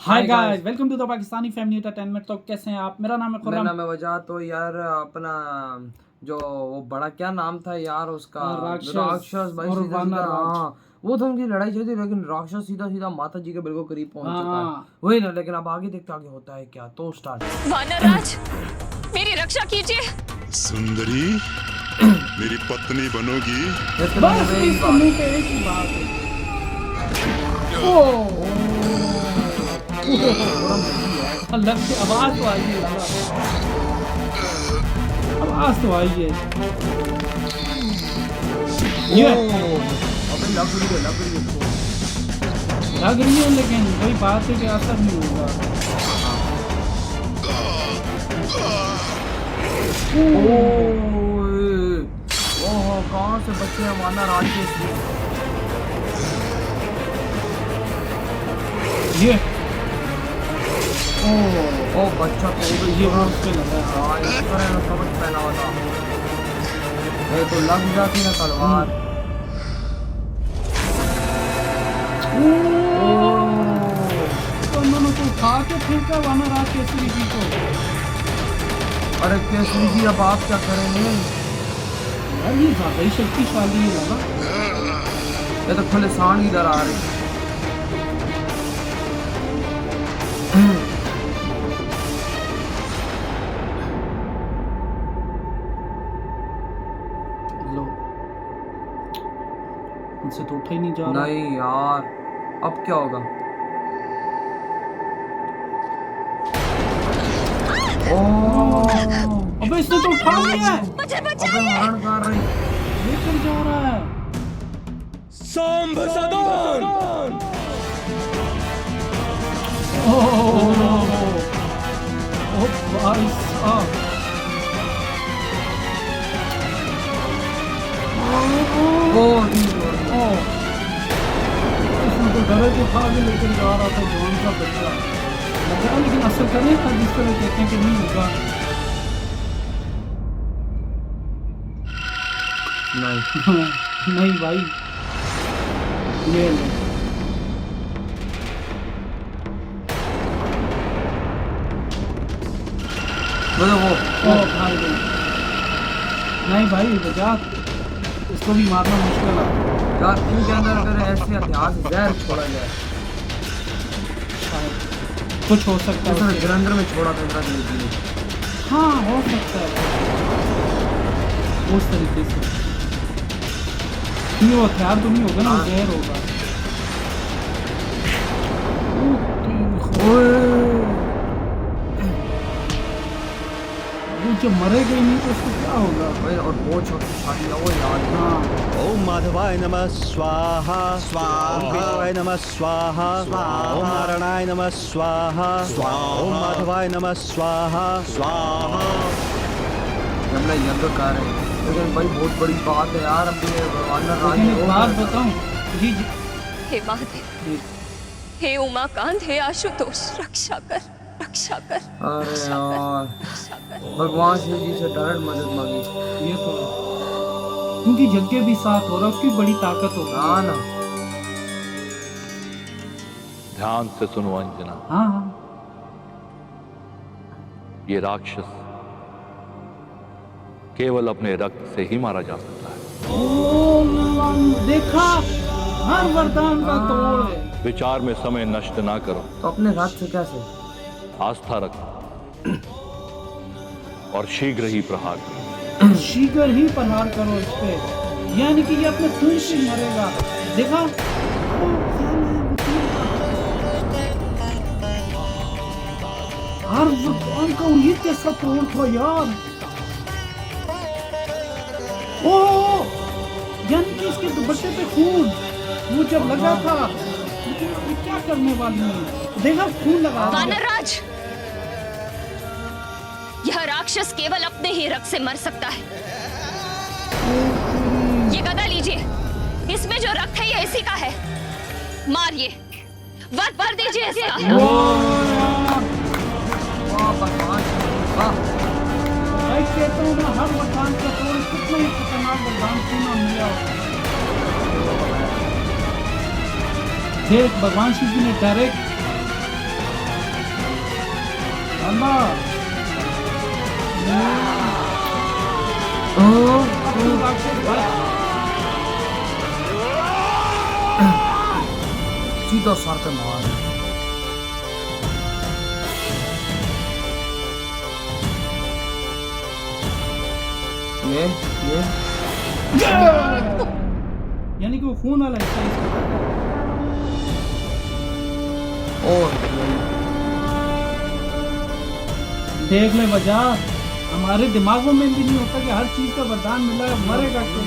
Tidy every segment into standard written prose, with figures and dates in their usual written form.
Hi guys, welcome to the Pakistani family entertainment. तो कैसे हैं आप? मेरा नाम है मेरा खुर्रम। नाम है वजह। तो यार अपना जो वो बड़ा क्या नाम था यार उसका, राक्षस भाई। और सीधा सीधा वानर राज। हाँ, वो तो उनकी लड़ाई चल रही, लेकिन राक्षस सीधा सीधा माता जी के बिल्कुल करीब पहुंच चुका है। हाँ, वही ना, लेकिन अब आगे देखते आगे होता है क्या। तो स्टार्ट। वानरराज, मेरी रक्षा कीजिए। सुंदरी मेरी पत्नी बनोगी। बस इस मुंह पे एक ही बात है। लग के आवाज तो आई है, आवाज तो आई है। ये अबे लग रही है, लेकिन वही बात है कि असर नहीं होगा। ओह, कहाँ से बच्चे हैं वानर राज के। ये ओ बच्चा तो ये वो उस पे लगा है। हाँ, इस तरह का कवच पहना हुआ था। ये तो लग जाती ना तलवार। तो उन्होंने तो उठा के फेंका वानर राज केसरी जी को। अरे केसरी जी, अब आप क्या करेंगे? यार ये ज्यादा ही शक्तिशाली है ना। ये तो खुले सांड इधर आ रही। लो, इनसे तो उठा ही नहीं जा रहा। नहीं यार, अब क्या होगा? ओह, अबे इसने तो उठा लिया है। मुझे अबे बचाइए। हरण कर रही। लेकर जा रहा है। ओ भाई साहब। इसने तो डरे के उठा के लेकर जा रहा था जवान का बच्चा। लगा, लेकिन असर करने का जिस तरह कहते हैं कि नहीं होगा। नहीं नहीं भाई, ये ले। बोलो वो ओ भाई गई। नहीं भाई बजा, इसको भी मारना मुश्किल है। यार, इनके अंदर अगर ऐसे हथियार जहर छोड़ा जाए, शायद कुछ हो सकता जैसे है। जलंधर में छोड़ा था इंदिरा गांधी ने। हाँ, हो सकता है उस तरीके से। वो हथियार तो नहीं होगा ना, वो जहर होगा। वो जब मरेगा ही नहीं तो उसको क्या होगा? वही, और बहुत शक्तिशाली है वो यार। हाँ, ओम माधवाय नमः स्वाहा स्वाहा। ओम विष्णुवाय नमः स्वाहा स्वाहा। ओम नारायणाय नमः स्वाहा स्वाहा। ओम माधवाय नमः स्वाहा स्वाहा। हमने यंग कर रहे हैं, लेकिन भाई बहुत बड़ी बात है यार। अब ये वानर राज लेकिन एक बात बताऊं जी, हे महादेव, हे उमाकांत, हे आशुतोष, रक्षा कर, रक्षा कर। अरे यार, भगवान शिव जी से डायरेक्ट मदद मांगी। ये तो है। क्योंकि यज्ञ भी साथ हो रहा है, उसकी बड़ी ताकत होती है। हाँ ना। ध्यान से सुनो अंजना, हाँ हाँ, ये राक्षस केवल अपने रक्त से ही मारा जा सकता है। देखा, हर वरदान का तोड़ है। विचार में समय नष्ट ना करो, तो अपने हाथ से कैसे? आस्था रखो और शीघ्र ही प्रहार करो। शीघ्र ही प्रहार करो इस पे, यानी कि ये अपने खून से मरेगा। देखा, हर वरदान का ये कैसा तोड़ था यार। ओह, यानी कि इसके दुपट्टे पे खून, वो जब लगा था। लेकिन ये क्या करने वाली है? देखा, खून लगा दिया। वानरराज, यह राक्षस केवल अपने ही रक्त से मर सकता है। ये गदा लीजिए, इसमें जो रक्त है ये इसी का है। मारिए, वध भर दीजिए इसका। वाह भगवान, वाह। भाई कहता हूँ ना, हर वरदान का तोड़ कितना ही खतरनाक वरदान क्यों ना मिला हो। देख, भगवान शिव जी ने डायरेक्ट लंबा। सीधा सर पे मार। ये यानी कि वो खून वाला हिस्सा इसको काटा है। और देख ले वजह, हमारे दिमागों में भी नहीं होता कि हर चीज का वरदान मिला है, मरेगा क्यों?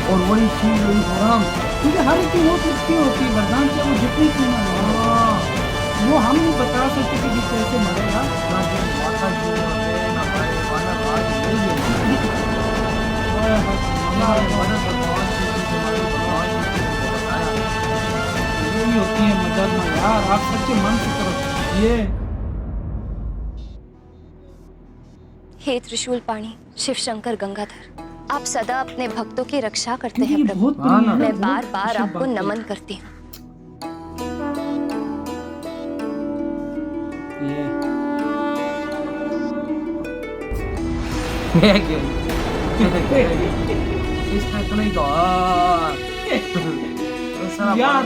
और वही चीज वही भगवान, क्योंकि हर एक की वो कितनी होती है, वरदान से वो जितनी कीमत है वो हम नहीं बता सकते कि कैसे मरेगा। यही होती है मदद में यार, आप सच्चे मन से करो ये। हे त्रिशूल पाणी शिव शंकर गंगाधर, आप सदा अपने भक्तों की रक्षा करते क्योंकि हैं ये प्रभु। बहुत प्रिय है, मैं बहुत बार बार अच्छी आपको बात है। नमन करती हूँ। इसमें तो नहीं तो यार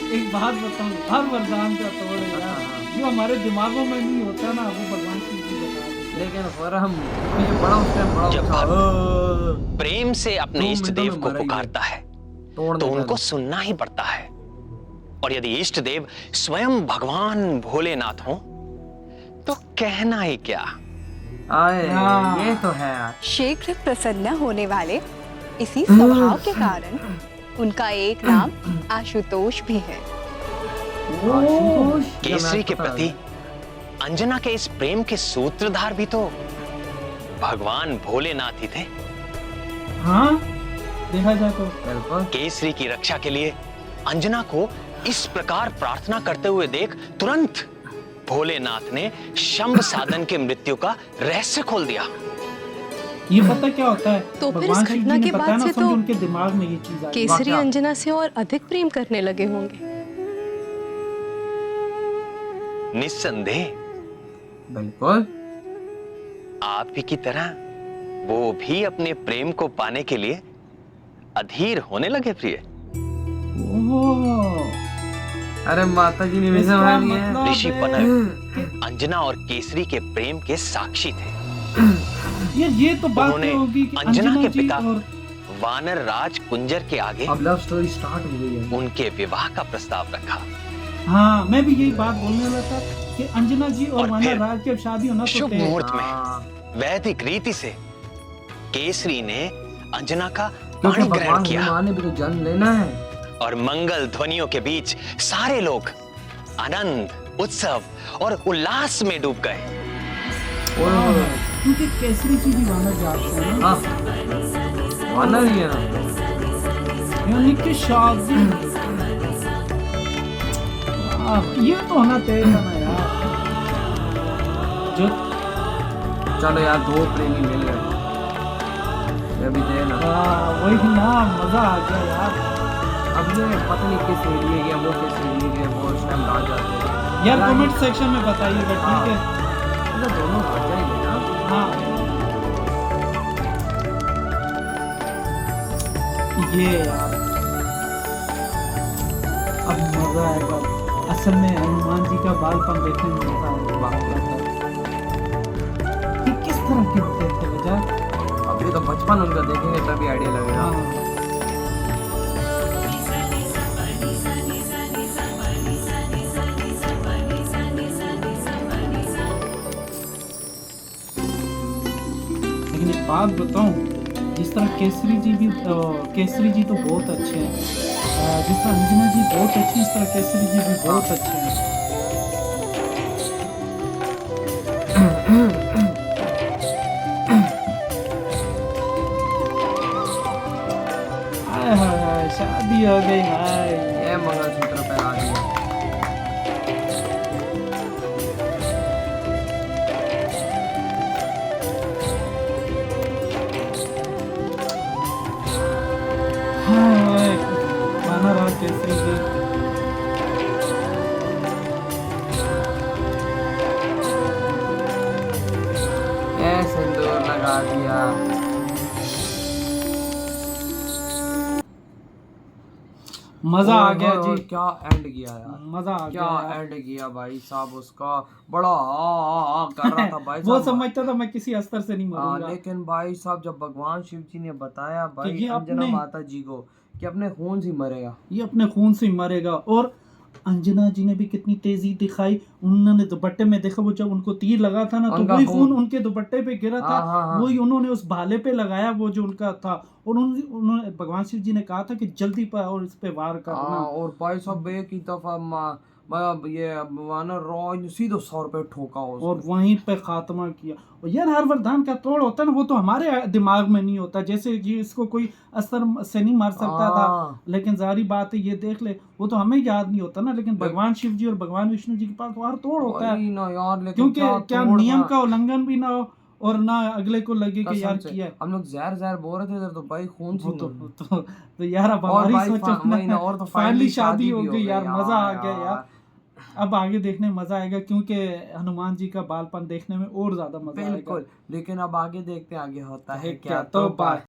एक बात बताऊं, हर वरदान का तोड़ है यार, जो हमारे दिमागों में नहीं होता ना वो भगवान की चीज बता देते। लेकिन फिर हम ये बड़ा उस टाइम बड़ा जब था। प्रेम से अपने 2 इष्ट मिनटों देव में को मरेंगे। पुकारता है तोड़ तो देगा। उनको सुनना ही पड़ता है। और यदि इष्ट देव स्वयं भगवान भोलेनाथ हो तो कहना ही क्या। आए हाँ। ये तो है यार। शीघ्र प्रसन्न होने वाले इसी स्वभाव के कारण उनका एक नाम आशुतोष भी है। केसरी के प्रति अंजना के इस प्रेम के सूत्रधार भी तो भगवान भोलेनाथ ही थे। हाँ देखा जाए तो बिल्कुल। केसरी की रक्षा के लिए अंजना को इस प्रकार प्रार्थना करते हुए देख तुरंत भोलेनाथ ने शंभ साधन के मृत्यु का रहस्य खोल दिया। ये पता क्या होता है, तो फिर इस भगवान शिव घटना जी ने के बताया बाद ना, से समझो तो उनके दिमाग में ये चीज आई। केसरी वाकया। अंजना से और अधिक प्रेम करने लगे होंगे। निस्संदेह बिल्कुल। आप ही की तरह वो भी अपने प्रेम को पाने के लिए अधीर होने लगे प्रिय। ओह, अरे माता जी ने इसका मिसा दिया है। मतलब ऋषि है पनर अंजना और केसरी के प्रेम के साक्षी थे। ये तो बात उन्होंने होगी कि अंजना के जी पिता और वानर राज कुंजर के आगे अब लव स्टोरी स्टार्ट हो गई है। उनके विवाह का प्रस्ताव रखा। हाँ मैं भी यही बात बोलने वाला था कि अंजना जी और और वानर फिर राज की अब शादी होना तो शुभ तय है। मुहूर्त में हाँ, वैदिक रीति से केसरी ने अंजना का क्योंकि पाणी ग्रहण भगवान किया हनुमान ने भी तो जन्म लेना है। और मंगल ध्वनियों के बीच सारे लोग आनंद उत्सव और उल्लास में डूब गए। हाँ, क्योंकि केसरी जी भी वानर जात से है ना, हाँ वानर ही है ना। यानी कि शादी। ये तो होना तय था ना यार। जो चलो यार 2 प्रेमी मिल गए। ये भी दे ना। वही ना, मजा आ गया यार। अब ये पता नहीं किस एरिया गया, वो किस एरिया गया, वो उस टाइम आ जाते हैं। यार कमेंट सेक्शन में बताइएगा, ठीक है? मतलब दोनों आ जाएंगे ना। हाँ ये यार अब मजा आएगा। असल में हनुमान जी का बालपन देखने में मजा आएगा। कि किस तरह के होते थे वजह। अभी तो बचपन उनका देखेंगे तभी आइडिया लगेगा। हाँ लेकिन एक बात बताऊं, जिस तरह केसरी जी तो बहुत अच्छे हैं, जिस तरह अंजना जी बहुत अच्छी, इस तरह केसरी जी भी बहुत अच्छे हैं। हाय हाय शादी हो गई भाई। ये मंगलसूत्र पहना दिया। हाय वानर राज केसरी जी। बचा दिया। मजा आ गया और जी, क्या एंड किया यार, मजा आ क्या गया यार। एंड किया भाई साहब। उसका बड़ा आ कर रहा था भाई वो साहब। समझता था मैं किसी अस्तर से नहीं हाँ, मरूंगा। लेकिन भाई साहब जब भगवान शिव जी ने बताया भाई ये अंजना अपने- माता जी को कि अपने खून से ही मरेगा, ये अपने खून से ही मरेगा। और अंजना जी ने भी कितनी तेजी दिखाई, उन्होंने दुपट्टे में देखा, वो जब उनको तीर लगा था ना तो उनका वही खून। खून उनके दुपट्टे पे गिरा था। हाँ, हाँ, हाँ। वही उन्होंने उस भाले पे लगाया, वो जो उनका था। और उन्होंने भगवान शिव जी ने कहा था कि जल्दी पर और इस पे वार करना। हाँ, और भाई साहब एक ही दफा ये वानर रॉय सीधे सर पे ठोका उसको। और वहीं पे खात्मा किया। और यार हर वरदान का तोड़ होता है ना, वो तो हमारे दिमाग में नहीं होता। जैसे जी इसको कोई अस्तर से नहीं मार सकता था, हाँ। लेकिन जारी बात है ये देख ले, वो तो हमें याद नहीं होता ना। लेकिन भगवान शिव जी और भगवान विष्णु जी के पास तो हर तोड़ होता है। वही ना यार, लेकिन क्योंकि क्या तोड़ नियम था। का उल्लंघन भी ना हो और ना अगले को लगे कि कसम यार से। किया है। हम लोग जहर जहर बोल रहे थे इधर तो भाई खून से वो तो यार अब और हमारी भाई सोचो वही ना, और तो फाइनली शादी हो भी गई यार, मजा आ गया यार। अब आगे देखने में मजा आएगा, क्योंकि हनुमान जी का बालपन देखने में और ज्यादा मजा आएगा। बिल्कुल, लेकिन अब आगे देखते हैं आगे होता है क्या क्या। तो तो बाय।